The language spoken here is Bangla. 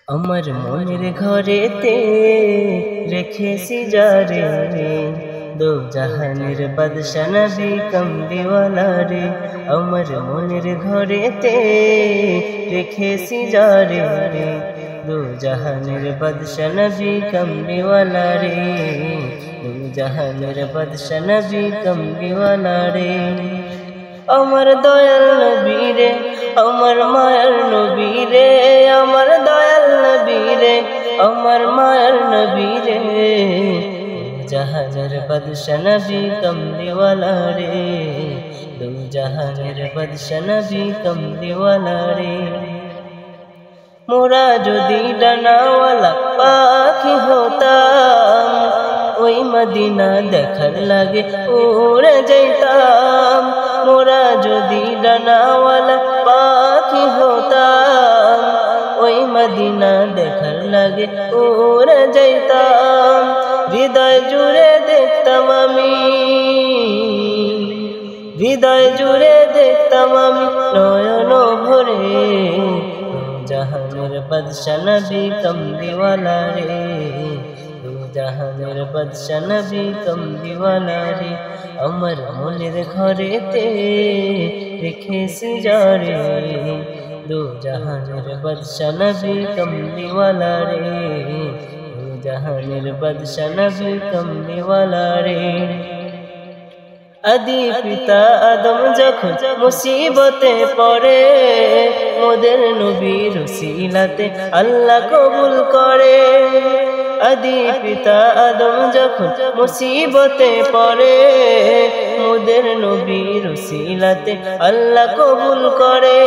আমার মনের ঘরেতে রেখেছি যারে দো জাহানের বাদশা নবী কামলিওয়ালা রে। আমার মনের ঘরেতে রেখেছি যারে দো জাহানের বাদশা নবী কামলিওয়ালা রে। দো জাহানের বাদশা নবী কামলিওয়ালা রে। আমার দয়াল নবী রে, আমার মায়ার নবী রে, আমার দয়াল নবী রে, আমার মায়ার নবী রে। জাহানের বাদশা নবী কামলিওয়ালা রে, দু জাহানের বাদশা নবী কামলিওয়ালা রে। মোরা যদি ডানাওয়ালা পাখি হতাম, ওই মদিনা দেখার লাগে উড়ে যাইতাম। মোরা যদি ডানাওয়ালা পাখি হতাম, ওই মদিনা দেখার লাগে উড়ে যাইতাম। হৃদয় জুড়ে দেখতাম আমি, হৃদয় জুড়ে দেখতাম আমি নয়ন ভরে। জাহানের বাদশা নবী কামলিওয়ালা রে, দু জাহানের বাদশা নবী কামলিওয়ালা রে। আমার মনের ঘরেতে রেখেছি যারে দু জাহানের বাদশা নবী কামলিওয়ালা রে, দু জাহানের বাদশা নবী কামলিওয়ালা রে। আদি পিতা আদম যখন মুসিবতে পড়ে, মোদের নবীর উসিলাতে আল্লাহ কবুল করে। আদি পিতা আদম যখন মুসিবতে পড়ে, মোদের নবীর উসিলাতে আল্লাহ কবুল করে।